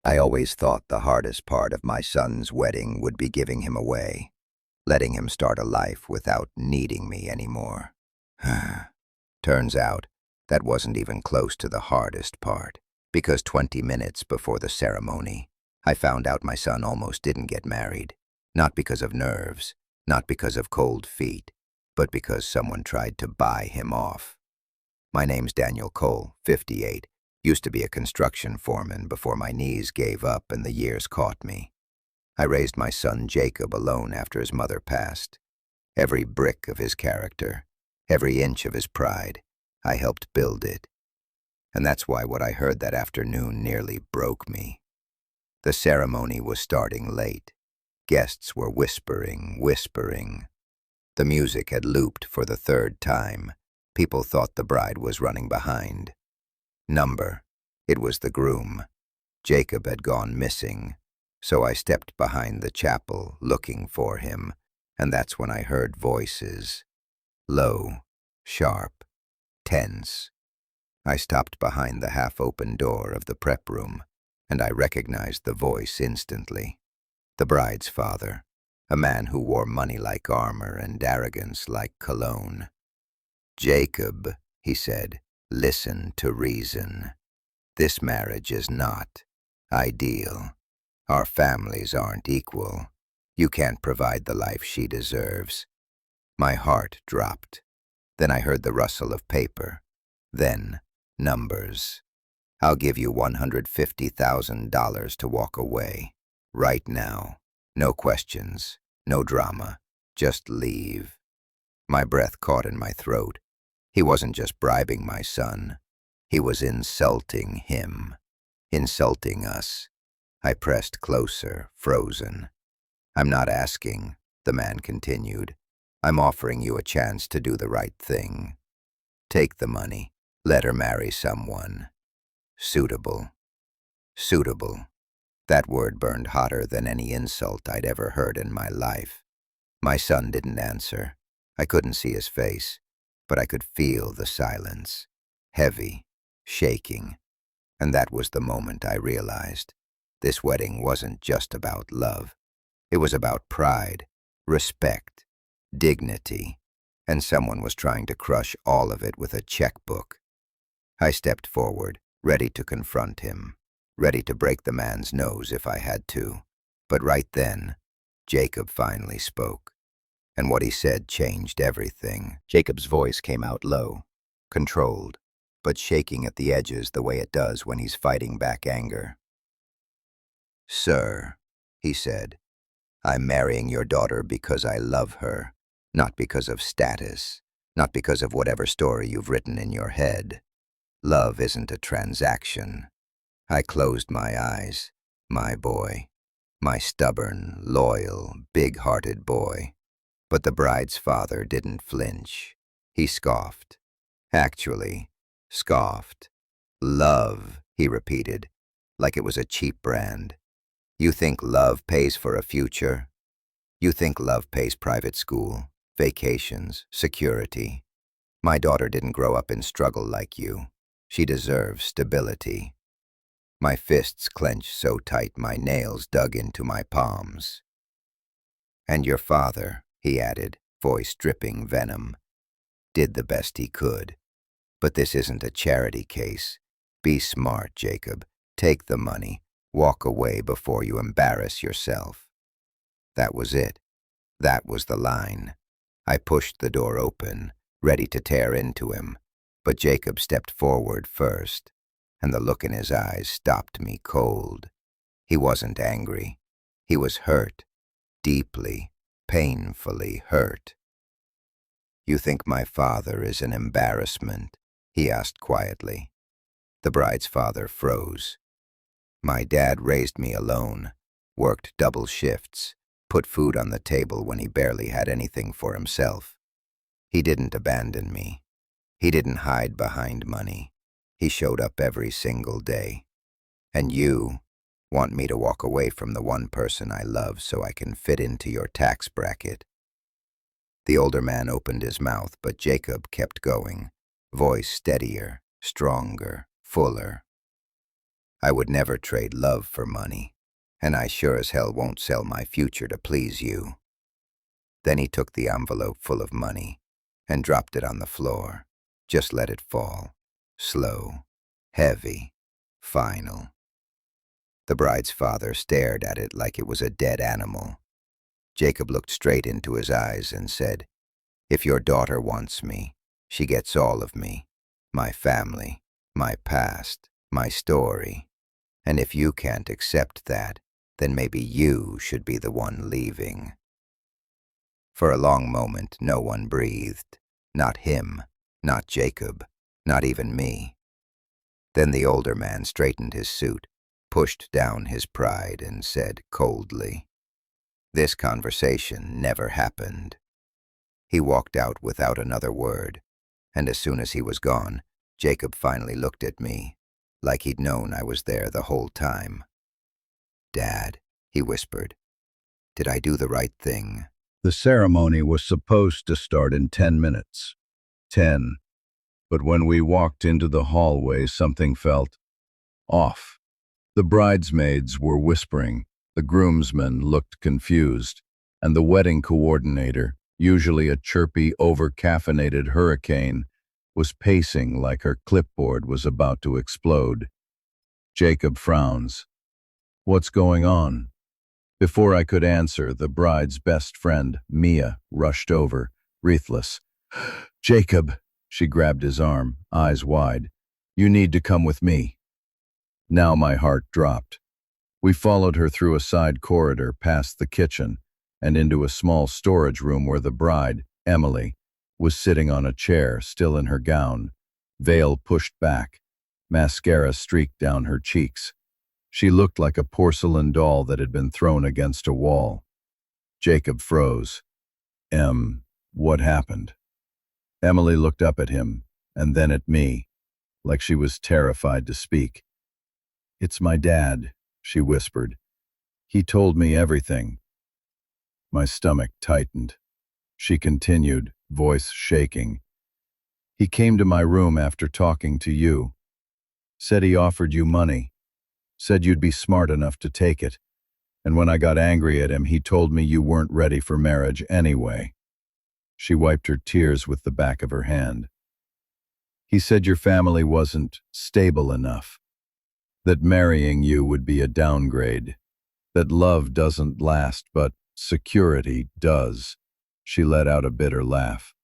I always thought the hardest part of my son's wedding would be giving him away, letting him start a life without needing me anymore. Turns out, that wasn't even close to the hardest part, because 20 minutes before the ceremony, I found out my son almost didn't get married, not because of nerves, not because of cold feet, but because someone tried to buy him off. My name's Daniel Cole, 58, used to be a construction foreman before my knees gave up and the years caught me. I raised my son Jacob alone after his mother passed. Every brick of his character, every inch of his pride, I helped build it. And that's why what I heard that afternoon nearly broke me. The ceremony was starting late. Guests were whispering. The music had looped for the third time. People thought the bride was running behind. Number. It was the groom. Jacob had gone missing, so I stepped behind the chapel looking for him, and that's when I heard voices. Low, sharp, tense. I stopped behind the half-open door of the prep room, and I recognized the voice instantly. The bride's father, a man who wore money like armor and arrogance like cologne. "Jacob," he said, "listen to reason. This marriage is not ideal. Our families aren't equal. You can't provide the life she deserves." My heart dropped. Then I heard the rustle of paper. Then, numbers. "I'll give you $150,000 to walk away. Right now. No questions, no drama. Just leave." My breath caught in my throat. He wasn't just bribing my son. He was insulting him. Insulting us. I pressed closer, frozen. "I'm not asking," the man continued. "I'm offering you a chance to do the right thing. Take the money. Let her marry someone. Suitable." Suitable. That word burned hotter than any insult I'd ever heard in my life. My son didn't answer. I couldn't see his face, but I could feel the silence. Heavy, shaking. And that was the moment I realized. This wedding wasn't just about love. It was about pride, respect, dignity, and someone was trying to crush all of it with a checkbook. I stepped forward, ready to confront him, ready to break the man's nose if I had to. But right then, Jacob finally spoke. And what he said changed everything. Jacob's voice came out low, controlled, but shaking at the edges the way it does when he's fighting back anger. "Sir," he said, "I'm marrying your daughter because I love her, not because of status, not because of whatever story you've written in your head. Love isn't a transaction." I closed my eyes. My boy. My stubborn, loyal, big-hearted boy. But the bride's father didn't flinch. He scoffed. Actually, scoffed. "Love," he repeated, like it was a cheap brand. "You think love pays for a future? You think love pays private school, vacations, security? My daughter didn't grow up in struggle like you. She deserves stability." My fists clenched so tight my nails dug into my palms. "And your father," he added, voice dripping venom, "did the best he could. But this isn't a charity case. Be smart, Jacob. Take the money. Walk away before you embarrass yourself." That was it. That was the line. I pushed the door open, ready to tear into him, but Jacob stepped forward first, and the look in his eyes stopped me cold. He wasn't angry. He was hurt, deeply, painfully hurt. "You think my father is an embarrassment?" he asked quietly. The bride's father froze. "My dad raised me alone, worked double shifts, put food on the table when he barely had anything for himself. He didn't abandon me. He didn't hide behind money. He showed up every single day. And you want me to walk away from the one person I love so I can fit into your tax bracket." The older man opened his mouth, but Jacob kept going, voice steadier, stronger, fuller. I would never trade love for money, and I sure as hell won't sell my future to please you." Then he took the envelope full of money and dropped it on the floor. Just let it fall. Slow, heavy, final. The bride's father stared at it like it was a dead animal. Jacob looked straight into his eyes and said, "If your daughter wants me, she gets all of me, my family, my past, my story. And if you can't accept that, then maybe you should be the one leaving." For a long moment, no one breathed. Not him, not Jacob, not even me. Then the older man straightened his suit, pushed down his pride, and said coldly, "This conversation never happened." He walked out without another word, and as soon as he was gone, Jacob finally looked at me, like he'd known I was there the whole time. "Dad," he whispered, "did I do the right thing?" The ceremony was supposed to start in 10 minutes. 10. But when we walked into the hallway, something felt off. The bridesmaids were whispering, the groomsmen looked confused, and the wedding coordinator, usually a chirpy, over-caffeinated hurricane, was pacing like her clipboard was about to explode. Jacob frowns. "What's going on?" Before I could answer, the bride's best friend, Mia, rushed over, wreathless. "Jacob," she grabbed his arm, eyes wide. "You need to come with me." Now my heart dropped. We followed her through a side corridor, past the kitchen, and into a small storage room where the bride, Emily, was sitting on a chair, still in her gown, veil pushed back, mascara streaked down her cheeks. She looked like a porcelain doll that had been thrown against a wall. Jacob froze. What happened?" Emily looked up at him, and then at me, like she was terrified to speak. "It's my dad," she whispered. "He told me everything." My stomach tightened. She continued, voice shaking. "He came to my room after talking to you. Said he offered you money. Said you'd be smart enough to take it. And when I got angry at him, he told me you weren't ready for marriage anyway." She wiped her tears with the back of her hand. "He said your family wasn't stable enough. That marrying you would be a downgrade. That love doesn't last, but security does." She let out a bitter laugh.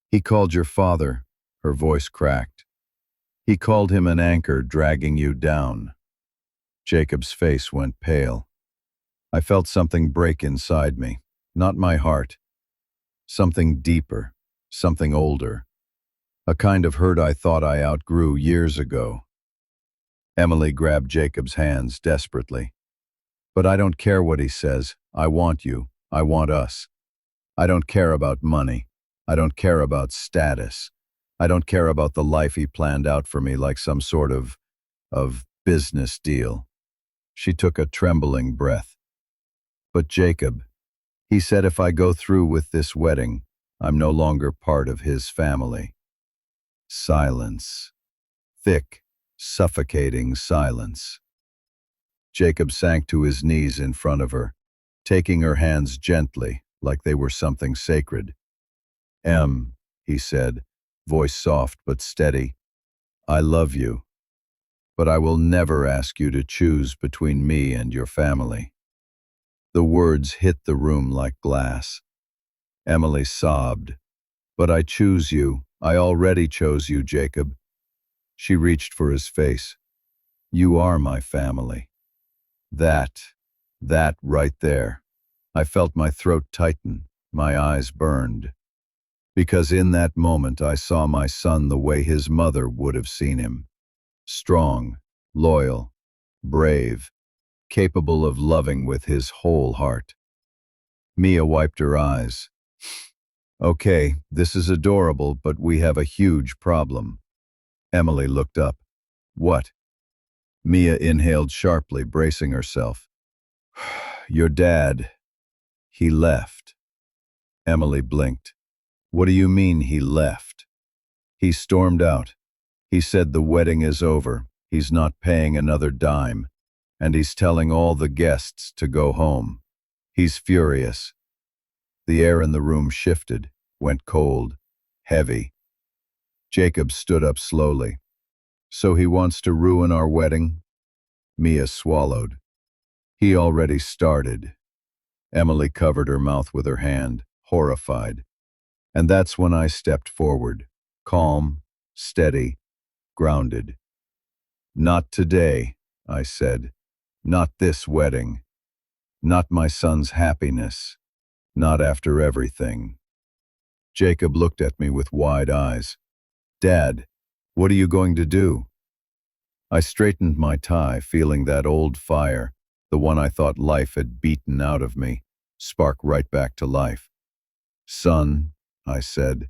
"He called your father," her voice cracked. "He called him an anchor dragging you down." Jacob's face went pale. I felt something break inside me, not my heart. Something deeper, something older. A kind of hurt I thought I outgrew years ago. Emily grabbed Jacob's hands desperately. "But I don't care what he says. I want you. I want us. I don't care about money. I don't care about status. I don't care about the life he planned out for me like some sort of business deal." She took a trembling breath. "But Jacob, he said if I go through with this wedding, I'm no longer part of his family." Silence. Thick, suffocating silence. Jacob sank to his knees in front of her, taking her hands gently, like they were something sacred. He said, voice soft but steady, "I love you, but I will never ask you to choose between me and your family." The words hit the room like glass. Emily sobbed. "But I choose you. I already chose you, Jacob." She reached for his face. "You are my family." That right there. I felt my throat tighten, my eyes burned. Because in that moment I saw my son the way his mother would have seen him. Strong, loyal, brave, capable of loving with his whole heart. Mia wiped her eyes. "Okay, this is adorable, but we have a huge problem." Emily looked up. "What?" Mia inhaled sharply, bracing herself. "Your dad, he left." Emily blinked. "What do you mean he left?" "He stormed out. He said the wedding is over. He's not paying another dime, and he's telling all the guests to go home. He's furious. The air in the room shifted, went cold, heavy. Jacob stood up slowly. So he wants to ruin our wedding? Mia swallowed. He already started. Emily covered her mouth with her hand, horrified. And that's when I stepped forward, calm, steady, grounded. Not today, I said. Not this wedding. Not my son's happiness. Not after everything. Jacob looked at me with wide eyes. Dad, what are you going to do? I straightened my tie, feeling that old fire, the one I thought life had beaten out of me, spark right back to life. Son, I said,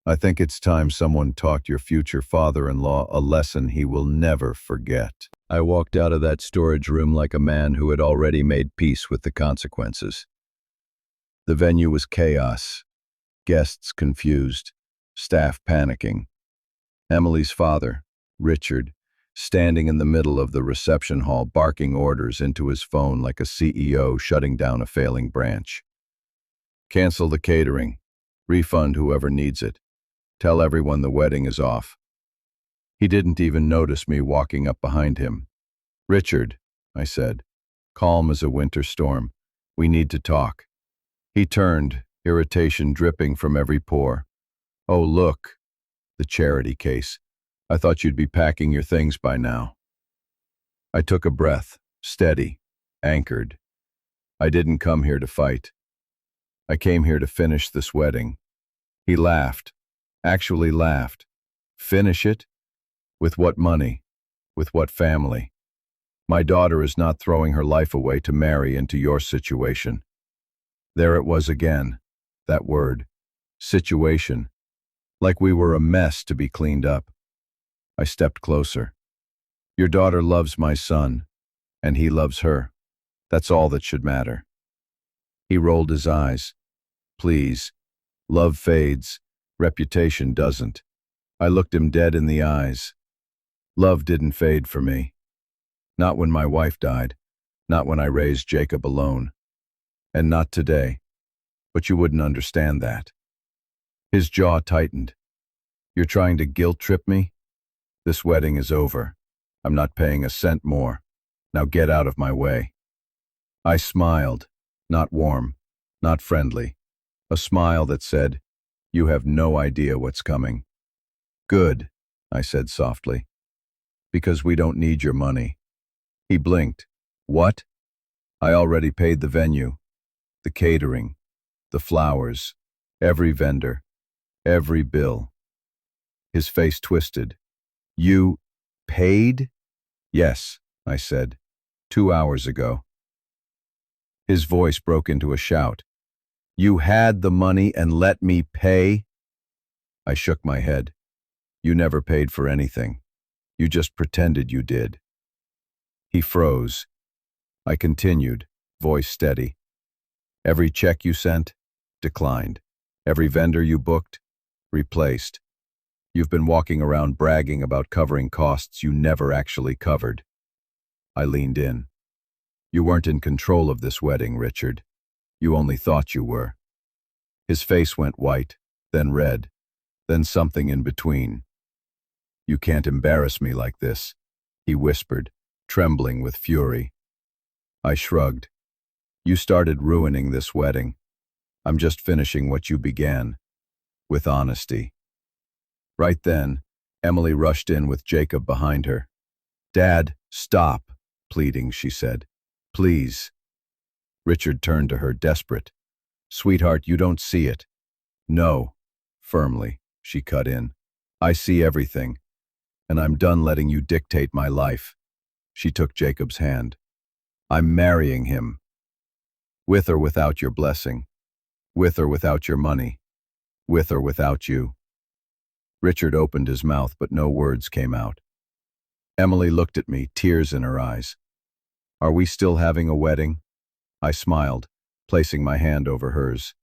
I think it's time someone taught your future father-in-law a lesson he will never forget. I walked out of that storage room like a man who had already made peace with the consequences. The venue was chaos, guests confused, staff panicking. Emily's father, Richard, standing in the middle of the reception hall, barking orders into his phone like a CEO shutting down a failing branch. Cancel the catering. Refund whoever needs it. Tell everyone the wedding is off. He didn't even notice me walking up behind him. Richard, I said, calm as a winter storm. We need to talk. He turned, irritation dripping from every pore. Oh, look, the charity case. I thought you'd be packing your things by now. I took a breath, steady, anchored. I didn't come here to fight. I came here to finish this wedding. He laughed, actually laughed. Finish it? With what money? With what family? My daughter is not throwing her life away to marry into your situation. There it was again, that word, situation, like we were a mess to be cleaned up. I stepped closer. Your daughter loves my son, and he loves her. That's all that should matter. He rolled his eyes. Please, love fades, reputation doesn't. I looked him dead in the eyes. Love didn't fade for me. Not when my wife died, not when I raised Jacob alone. And not today. But you wouldn't understand that. His jaw tightened. You're trying to guilt trip me? This wedding is over. I'm not paying a cent more. Now get out of my way. I smiled, not warm, not friendly. A smile that said, you have no idea what's coming. Good, I said softly. Because we don't need your money. He blinked. What? I already paid the venue, the catering, the flowers, every vendor, every bill. His face twisted. You paid? Yes, I said, 2 hours ago. His voice broke into a shout. You had the money and let me pay? I shook my head. You never paid for anything. You just pretended you did. He froze. I continued, voice steady. Every check you sent? Declined. Every vendor you booked? Replaced. You've been walking around bragging about covering costs you never actually covered. I leaned in. You weren't in control of this wedding, Richard. You only thought you were. His face went white, then red, then something in between. You can't embarrass me like this, he whispered, trembling with fury. I shrugged. You started ruining this wedding. I'm just finishing what you began, with honesty. Right then, Emily rushed in with Jacob behind her. Dad, stop, pleading, she said. Please. Richard turned to her, desperate. Sweetheart, you don't see it. No, firmly, she cut in. I see everything, and I'm done letting you dictate my life. She took Jacob's hand. I'm marrying him. With or without your blessing. With or without your money. With or without you. Richard opened his mouth, but no words came out. Emily looked at me, tears in her eyes. Are we still having a wedding? I smiled, placing my hand over hers.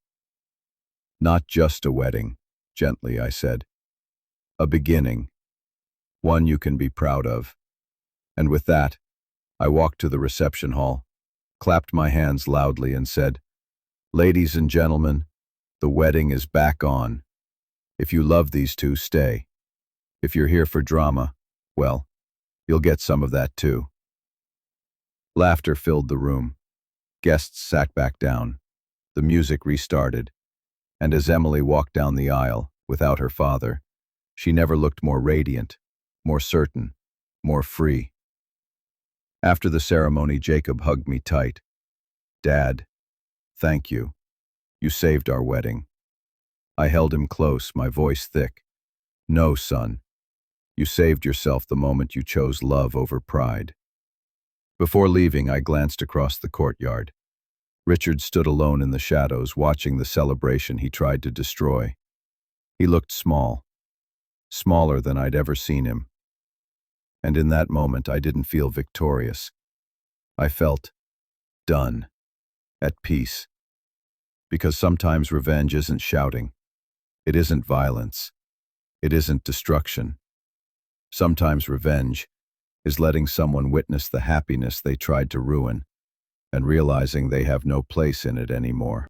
Not just a wedding, gently I said. A beginning. One you can be proud of. And with that, I walked to the reception hall, clapped my hands loudly and said, "Ladies and gentlemen, the wedding is back on. If you love these two, stay. If you're here for drama, well, you'll get some of that too." Laughter filled the room. Guests sat back down. The music restarted. And as Emily walked down the aisle, without her father, she never looked more radiant, more certain, more free. After the ceremony, Jacob hugged me tight. "Dad, thank you. You saved our wedding." I held him close, my voice thick. "No, son. You saved yourself the moment you chose love over pride." Before leaving, I glanced across the courtyard. Richard stood alone in the shadows, watching the celebration he tried to destroy. He looked small, smaller than I'd ever seen him. And in that moment, I didn't feel victorious. I felt done, at peace. Because sometimes revenge isn't shouting. It isn't violence. It isn't destruction. Sometimes revenge is letting someone witness the happiness they tried to ruin and realizing they have no place in it anymore.